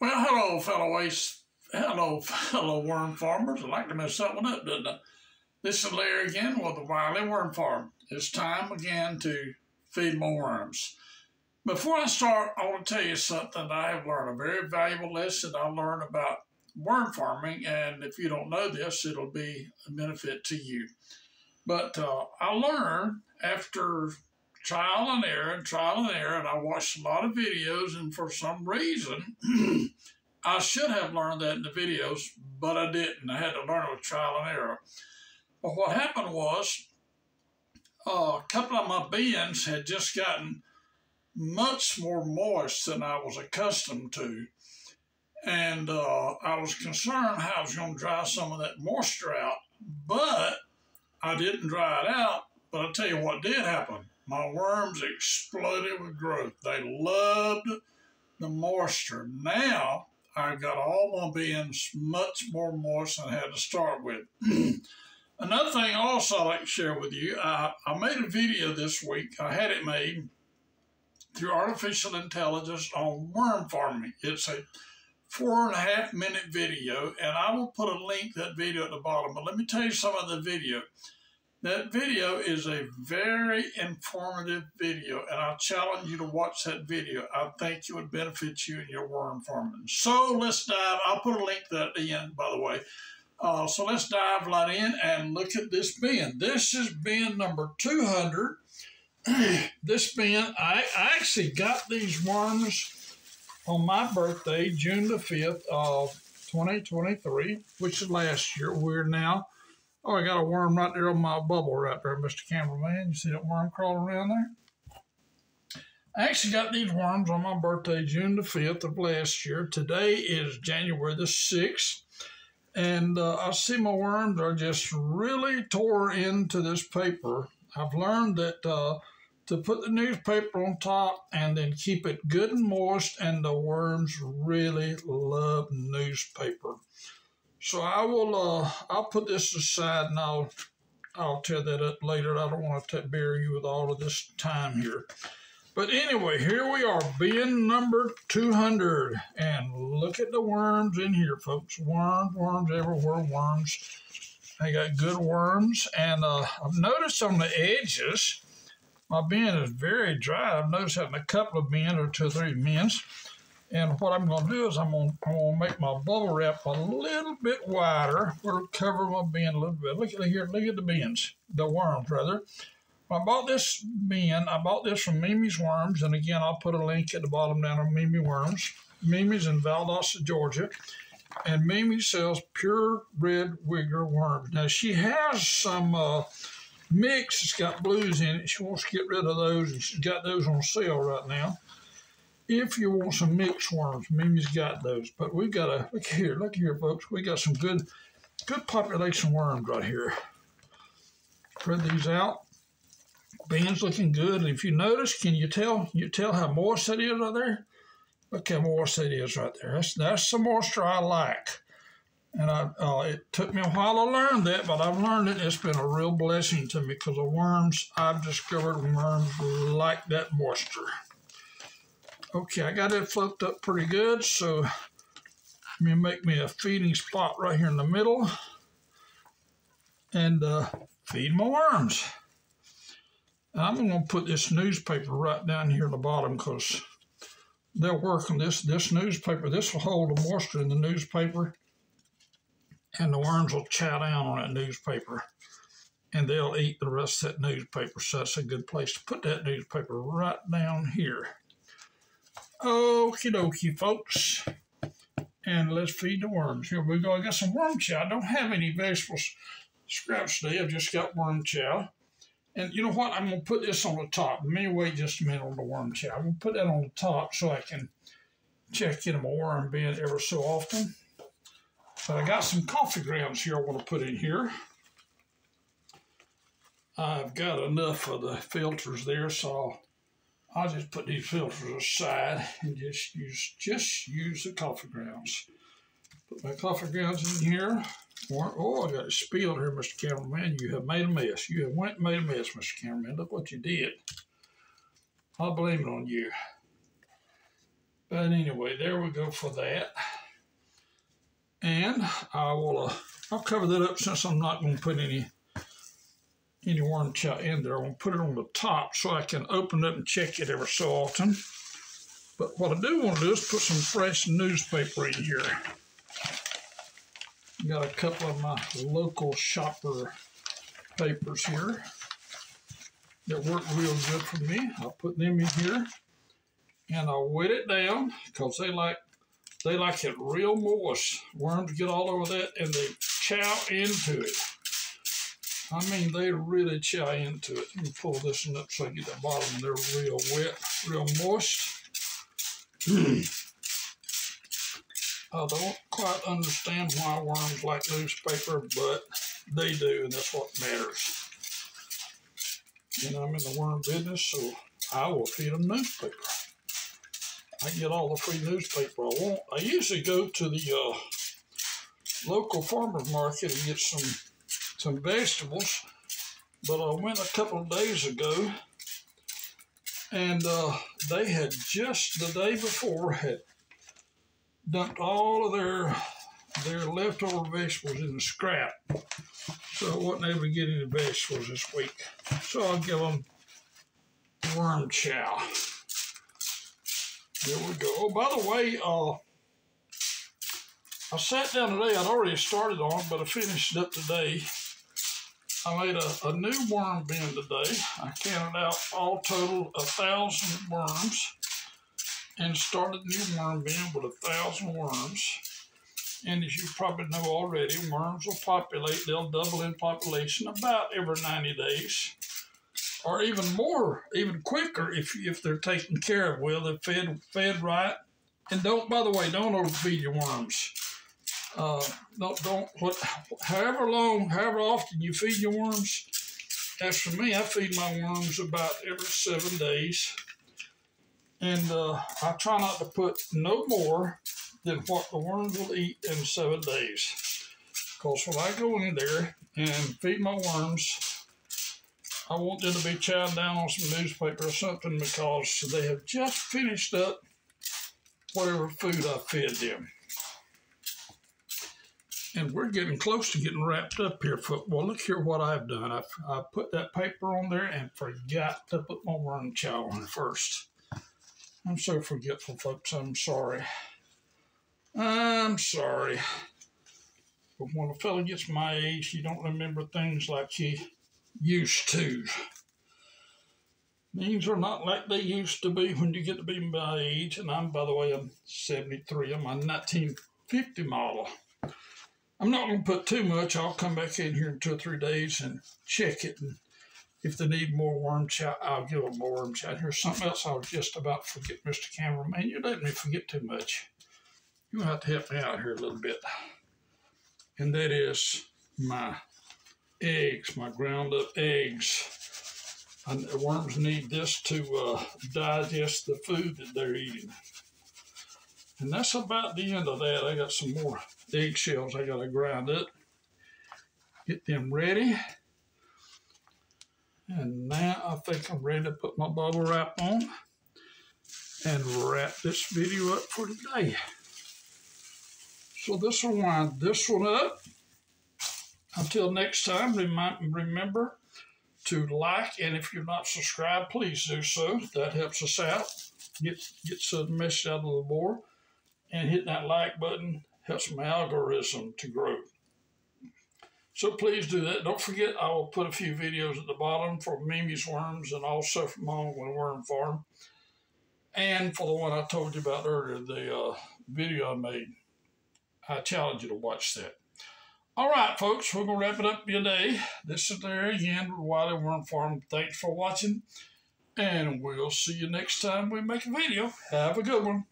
Well, hello, fellow worm farmers. I like to mess that one up, doesn't I? This is Larry again with the Wiley Worm Farm. It's time again to feed my worms. Before I start, I want to tell you something. I have learned a very valuable lesson I learned about worm farming, and if you don't know this, it'll be a benefit to you. But I learned after trial and error and I watched a lot of videos, and for some reason, I should have learned that in the videos, but I didn't. I had to learn it with trial and error. But what happened was a couple of my bins had just gotten much more moist than I was accustomed to. And I was concerned how I was going to dry some of that moisture out, but I didn't dry it out. But I'll tell you what did happen. My worms exploded with growth. They loved the moisture. Now I've got all my bins much more moist than I had to start with. Another thing also I'd like to share with you, I made a video this week. I had it made through artificial intelligence on worm farming. It's a 4.5-minute video, and I will put a link to that video at the bottom. But let me tell you some of the video. That video is a very informative video, and I challenge you to watch that video. I think it would benefit you in your worm farming. So let's dive. I'll put a link to that at the end, by the way. So let's dive right in and look at this bin. This is bin number 200. This bin, I actually got these worms on my birthday, June the 5th of 2023, which is last year. We're now, oh, I got a worm right there on my bubble right there, Mr. Cameraman. You see that worm crawling around there? I actually got these worms on my birthday, June the 5th of last year. Today is January the 6th. And I see my worms are just really tore into this paper. I've learned that to put the newspaper on top and then keep it good and moist, and the worms really love newspaper. So I'll put this aside, and I'll tear that up later. I don't want to bury you with all of this time here. But anyway, here we are, bin number 200. And look at the worms in here, folks. Worms everywhere, worms. I got good worms. And I've noticed on the edges, my bin is very dry. I've noticed that in a couple of bins or 2 or 3 bins. And what I'm going to do is I'm going to make my bubble wrap a little bit wider. We'll cover my bin a little bit. Look at here. Look at the bins, the worms, rather. I bought this bin. I bought this from Mimi's Worms. And again, I'll put a link at the bottom down on Mimi Worms. Mimi's in Valdosta, Georgia. And Mimi sells pure red wigger worms. Now, she has some mix. It's got blues in it. She wants to get rid of those, and she's got those on sale right now. If you want some mixed worms, Mimi's got those. But we've got a, look here, folks. We got some good population worms right here. Spread these out. Bin's looking good. And if you notice, can you tell how moist that is right there? Look how moist that is right there. That's the moisture I like. And it took me a while to learn that, but I've learned it. It's been a real blessing to me because the worms, I've discovered worms like that moisture. Okay, I got it flipped up pretty good, so let me make me a feeding spot right here in the middle and feed my worms. And I'm going to put this newspaper right down here at the bottom because they'll work on this newspaper. This will hold the moisture in the newspaper, and the worms will chow down on that newspaper, and they'll eat the rest of that newspaper. So that's a good place to put that newspaper right down here. Okie dokie, folks. And let's feed the worms. Here we go. I got some worm chow. I don't have any vegetable scraps today. I've just got worm chow. And you know what? I'm going to put this on the top. Let me wait just a minute on the worm chow. I'm going to put that on the top so I can check into my worm bin ever so often. But I got some coffee grounds here I want to put in here. I've got enough of the filters there, so I'll just put these filters aside and just use the coffee grounds. Put my coffee grounds in here. Oh, I got it spilled here, Mr. Cameraman. You have made a mess. You have went and made a mess, Mr. Cameraman. Look what you did. I'll blame it on you. But anyway, there we go for that. And I'll cover that up since I'm not going to put any worm chow in there. I'm going to put it on the top so I can open it and check it every so often. But what I do want to do is put some fresh newspaper in here. Got a couple of my local shopper papers here that work real good for me. I'll put them in here and I'll wet it down because they like it real moist. Worms get all over that and they chow into it. I mean, they really chow into it. Let me pull this one up so I get the bottom and they're real wet, real moist. I don't quite understand why worms like newspaper, but they do, and that's what matters. And I'm in the worm business, so I will feed them newspaper. I get all the free newspaper I want. I usually go to the local farmer's market and get some vegetables, but I went a couple of days ago, and they had just the day before had dumped all of their leftover vegetables in the scrap. So I wasn't able to get any vegetables this week. So I'll give them worm chow. There we go. Oh, by the way, I sat down today. I'd already started on, but I finished it up today. I made a new worm bin today. I counted out all total 1,000 worms and started a new worm bin with 1,000 worms. And as you probably know already, worms will populate. They'll double in population about every 90 days, or even more, even quicker if they're taken care of well. They're fed right. And by the way, don't overfeed your worms. However often you feed your worms. As for me, I feed my worms about every 7 days. And I try not to put no more than what the worms will eat in 7 days. Because when I go in there and feed my worms, I want them to be chowing down on some newspaper or something because they have just finished up whatever food I fed them. And we're getting close to getting wrapped up here. Well, look here what I've done. I put that paper on there and forgot to put my worm chow on first. I'm so forgetful, folks. I'm sorry. I'm sorry. But when a fellow gets my age, he don't remember things like he used to. Things are not like they used to be when you get to be my age. And by the way, I'm 73. I'm a 1950 model. I'm not going to put too much. I'll come back in here in 2 or 3 days and check it. And if they need more worm chow, I'll give them more worm chow. Here's something else I was just about to forget, Mr. Cameraman. You're letting me forget too much. You're going to have to help me out here a little bit. And that is my eggs, my ground up eggs. The worms need this to digest the food that they're eating. And that's about the end of that. I got some more eggshells I got to grind up. Get them ready. And now I think I'm ready to put my bubble wrap on and wrap this video up for today. So this will wind this one up. Until next time, remember to like, and if you're not subscribed, please do so. That helps us out. Gets the message out a little more. And hit that like button helps my algorithm to grow. So please do that. Don't forget, I will put a few videos at the bottom for Mimi's Worms and also for my own worm farm. And for the one I told you about earlier, the video I made. I challenge you to watch that. All right, folks, we're going to wrap it up today. This is Larry again with Wiley Worm Farm. Thanks for watching, and we'll see you next time we make a video. Have a good one.